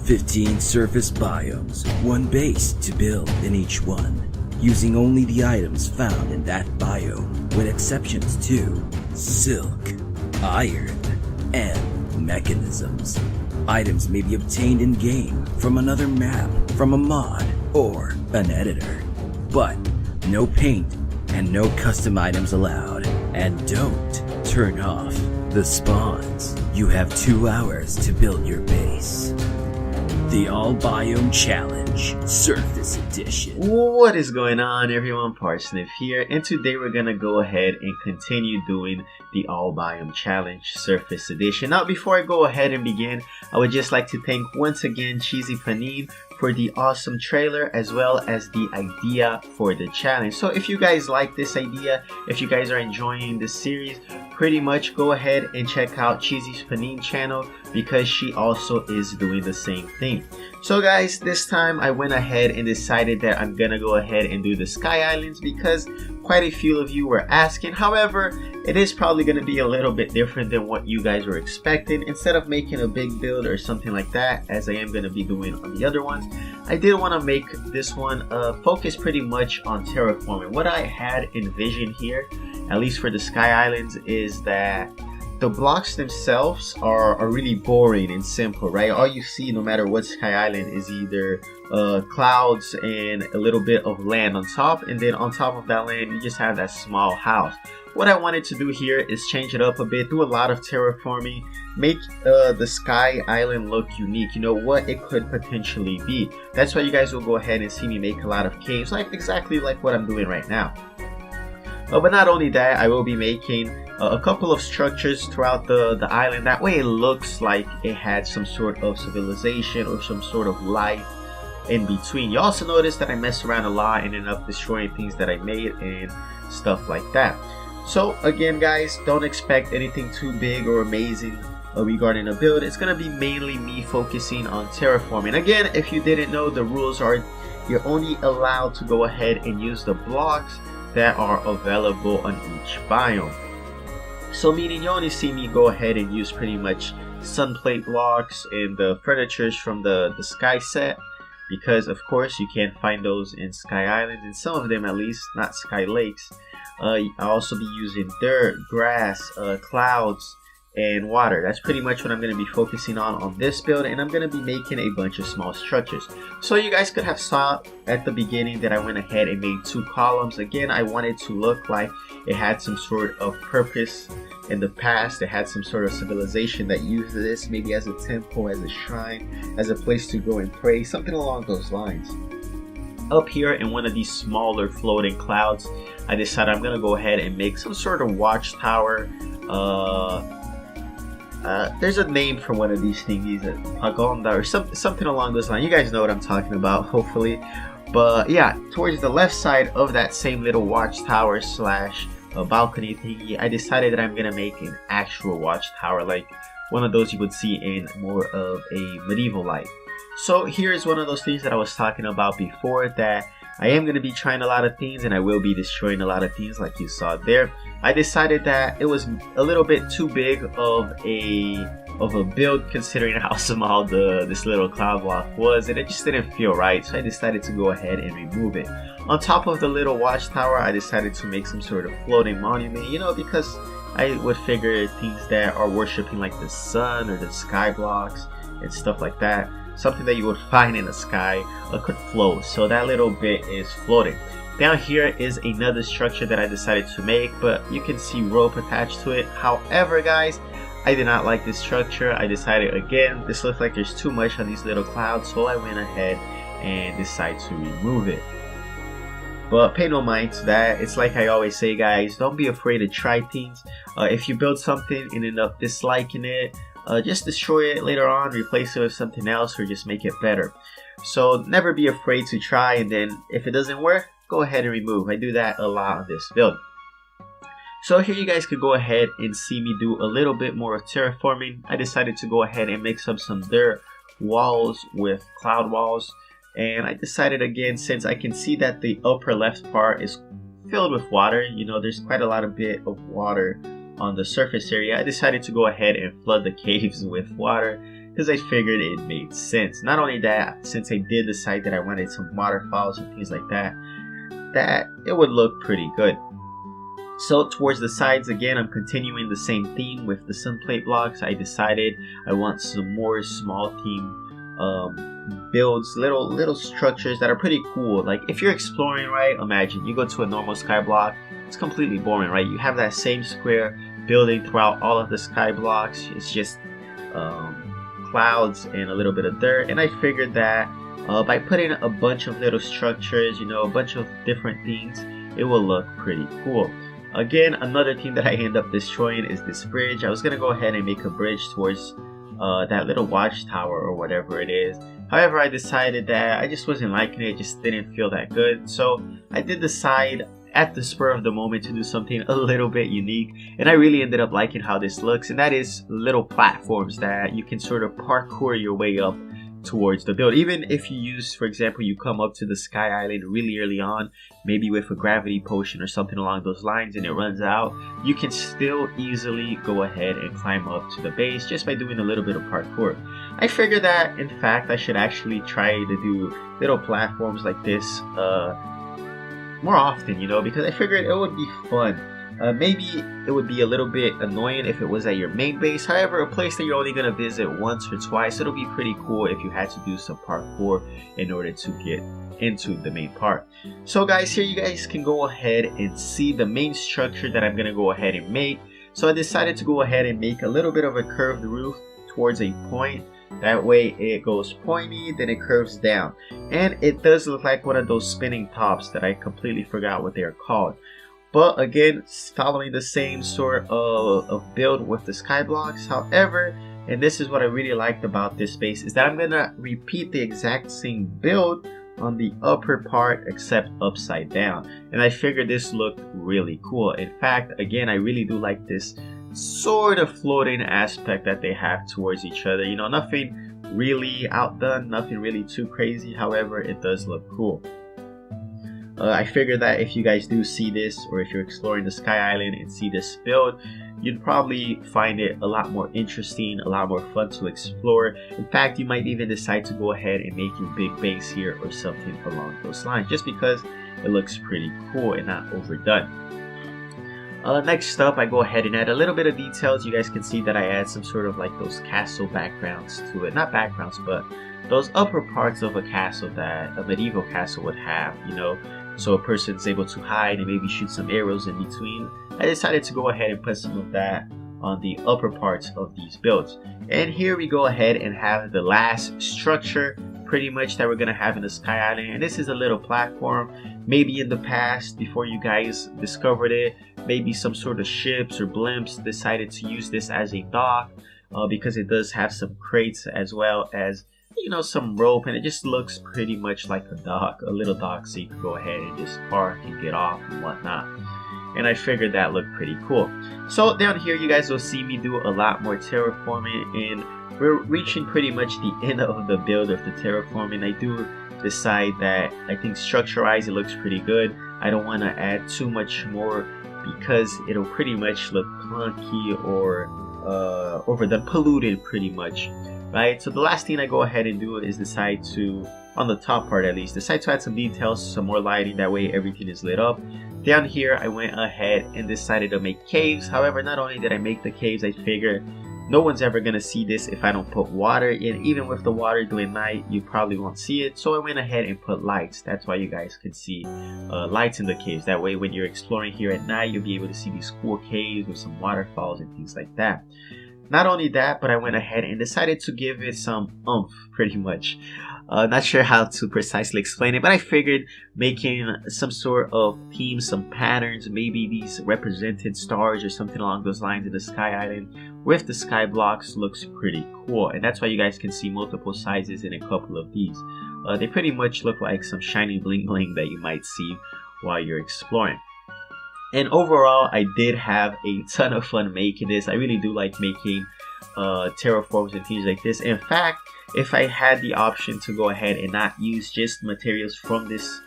15 surface biomes, one base to build in each one, using only the items found in that biome, with exceptions to silk, iron, and mechanisms. Items may be obtained in-game from another map, from a mod, or an editor. But no paint and no custom items allowed. And don't turn off the spawns. You have 2 hours to build your base. The All Biome Challenge, Surface Edition. What is going on, everyone? Parsnip here, and today we're gonna go ahead and continue doing the All Biome Challenge, Surface Edition. Now, before I go ahead and begin, I would just like to thank once again cheesyPanine for the awesome trailer as well as the idea for the challenge. So if you guys like this idea, if you guys are enjoying this series, pretty much go ahead and check out cheesyPanine channel because she also is doing the same thing. So guys, this time I went ahead and decided that I'm gonna go ahead and do the Sky Islands because quite a few of you were asking. However, it is probably gonna be a little bit different than what you guys were expecting. Instead of making a big build or something like that, as I am gonna be doing on the other ones, I did want to make this one focus pretty much on terraforming. What I had envisioned here, at least for the Sky Islands, is that the blocks themselves are really boring and simple, right? All you see, no matter what Sky Island, is either clouds and a little bit of land on top, and then on top of that land, you just have that small house. What I wanted to do here is change it up a bit, do a lot of terraforming, make the Sky Island look unique, you know, what it could potentially be. That's why you guys will go ahead and see me make a lot of caves, like exactly like what I'm doing right now. But not only that, I will be making a couple of structures throughout the island. That way it looks like it had some sort of civilization or some sort of life in between. You also notice that I mess around a lot and end up destroying things that I made and stuff like that. So again guys, don't expect anything too big or amazing regarding a build. It's going to be mainly me focusing on terraforming. Again, if you didn't know, the rules are you're only allowed to go ahead and use the blocks that are available on each biome. So meaning you only see me go ahead and use pretty much sun plate blocks and the furnitures from the Sky set, because of course you can't find those in Sky Islands, and some of them at least, not Sky Lakes. I'll also be using dirt, grass, clouds, and water. That's pretty much what I'm going to be focusing on this build, and I'm going to be making a bunch of small structures. So you guys could have saw at the beginning that I went ahead and made 2 columns. Again, I wanted to look like it had some sort of purpose in the past. It had some sort of civilization that used this maybe as a temple, as a shrine, as a place to go and pray, something along those lines. Up here in one of these smaller floating clouds, I decided I'm gonna go ahead and make some sort of watchtower. There's a name for one of these thingies, Pagonda or something along those lines. You guys know what I'm talking about, hopefully. But yeah, towards the left side of that same little watchtower slash balcony thingy, I decided that I'm gonna make an actual watchtower, like one of those you would see in more of a medieval life. So here's one of those things that I was talking about before, that I am going to be trying a lot of things and I will be destroying a lot of things like you saw there. I decided that it was a little bit too big of a build considering how small this little cloud block was, and it just didn't feel right, so I decided to go ahead and remove it. On top of the little watchtower, I decided to make some sort of floating monument, you know, because I would figure things that are worshipping like the sun or the sky blocks and stuff like that, something that you would find in the sky could float. So that little bit is floating. Down here is another structure that I decided to make, but you can see rope attached to it. However guys, I did not like this structure. I decided, again, this looks like there's too much on these little clouds, so I went ahead and decided to remove it. But pay no mind to that. It's like I always say guys, don't be afraid to try things. If you build something and end up disliking it, just destroy it later on, replace it with something else, or just make it better. So never be afraid to try, and then if it doesn't work, go ahead and remove. I do that a lot on this build. So here you guys could go ahead and see me do a little bit more of terraforming. I decided to go ahead and mix up some dirt walls with cloud walls, and I decided again, since I can see that the upper left part is filled with water, you know, there's quite a lot of bit of water on the surface area, I decided to go ahead and flood the caves with water. because I figured it made sense. Not only that, since I did decide that I wanted some waterfalls and things like that, that it would look pretty good. So towards the sides, again, I'm continuing the same theme with the sun plate blocks. I decided I want some more small theme builds, little structures that are pretty cool. Like if you're exploring, right, imagine you go to a normal sky block, it's completely boring, right? You have that same square building throughout all of the sky blocks. It's just clouds and a little bit of dirt. And I figured that by putting a bunch of little structures, you know, a bunch of different things, it will look pretty cool. Again, another thing that I end up destroying is this bridge. I was gonna go ahead and make a bridge towards that little watchtower or whatever it is. However, I decided that I just wasn't liking it, just didn't feel that good. So I did decide at the spur of the moment to do something a little bit unique, and I really ended up liking how this looks, and that is little platforms that you can sort of parkour your way up towards the build. Even if you use, for example, you come up to the sky island really early on, maybe with a gravity potion or something along those lines, and it runs out, you can still easily go ahead and climb up to the base just by doing a little bit of parkour. I figured that in fact I should actually try to do little platforms like this more often, you know, because I figured it would be fun. Maybe it would be a little bit annoying if it was at your main base. However, a place that you're only going to visit once or twice, it'll be pretty cool if you had to do some parkour in order to get into the main part. So guys, here you guys can go ahead and see the main structure that I'm going to go ahead and make. So I decided to go ahead and make a little bit of a curved roof towards a point. That way it goes pointy, then it curves down. And it does look like one of those spinning tops that I completely forgot what they are called. But again, following the same sort of build with the sky blocks. However, and this is what I really liked about this base, is that I'm gonna repeat the exact same build on the upper part except upside down. And I figured this looked really cool. In fact, again, I really do like this sort of floating aspect that they have towards each other. You know, nothing really outdone, nothing really too crazy. However, it does look cool. I figured that if you guys do see this, or if you're exploring the Sky Island and see this build, you'd probably find it a lot more interesting, a lot more fun to explore. In fact, you might even decide to go ahead and make your big base here or something along those lines, just because it looks pretty cool and not overdone. Next up, I go ahead and add a little bit of details. You guys can see that I add some sort of like those castle backgrounds to it. Not backgrounds, but those upper parts of a castle that a medieval castle would have, you know, so a person's able to hide and maybe shoot some arrows in between. I decided to go ahead and put some of that on the upper parts of these builds. And here we go ahead and have the last structure pretty much that we're gonna have in the Sky Island. And this is a little platform. Maybe in the past, before you guys discovered it, maybe some sort of ships or blimps decided to use this as a dock, because it does have some crates as well as, you know, some rope, and it just looks pretty much like a dock, a little dock, so you can go ahead and just park and get off and whatnot. And I figured that looked pretty cool. So down here you guys will see me do a lot more terraforming, and we're reaching pretty much the end of the build of the terraforming. I do decide that I think structure-wise it looks pretty good. I don't want to add too much more because it'll pretty much look clunky or overdone, polluted pretty much, right? So the last thing I go ahead and do is decide to, on the top part at least, decide to add some details, some more lighting, that way everything is lit up. Down here I went ahead and decided to make caves. However, not only did I make the caves, I figured no one's ever gonna see this if I don't put water in. Even with the water during night, you probably won't see it. So I went ahead and put lights. That's why you guys can see lights in the caves. That way when you're exploring here at night, you'll be able to see these cool caves with some waterfalls and things like that. Not only that, but I went ahead and decided to give it some oomph, pretty much. Not sure how to precisely explain it, but I figured making some sort of theme, some patterns, maybe these represented stars or something along those lines in the Sky Island with the sky blocks looks pretty cool. And that's why you guys can see multiple sizes in a couple of these. They pretty much look like some shiny bling bling that you might see while you're exploring. And overall, I did have a ton of fun making this. I really do like making terraforms and things like this. In fact, if I had the option to go ahead and not use just materials from this,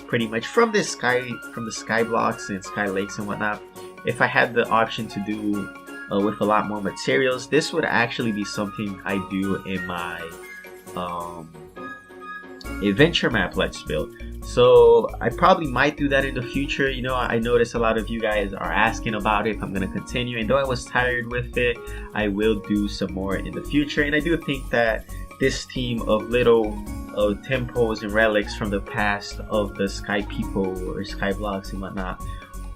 pretty much from the sky blocks and sky lakes and whatnot, if I had the option to do with a lot more materials. This would actually be something I do in my adventure map let's build. So I probably might do that in the future. You know, I noticed a lot of you guys are asking about it if I'm going to continue, and though I was tired with it, I will do some more in the future. And I do think that this theme of little temples and relics from the past of the sky people or sky blocks and whatnot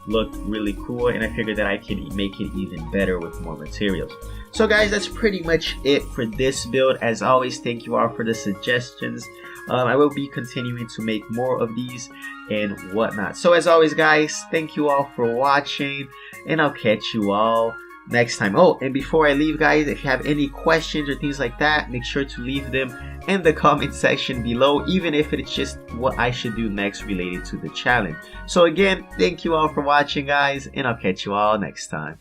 looked really cool, and I figured that I can make it even better with more materials. So guys, that's pretty much it for this build. As always, thank you all for the suggestions. I will be continuing to make more of these and whatnot. So as always guys, thank you all for watching, and I'll catch you all next time. Oh, and before I leave guys, if you have any questions or things like that, make sure to leave them in the comment section below, even if it's just what I should do next related to the challenge. So again, thank you all for watching guys, and I'll catch you all next time.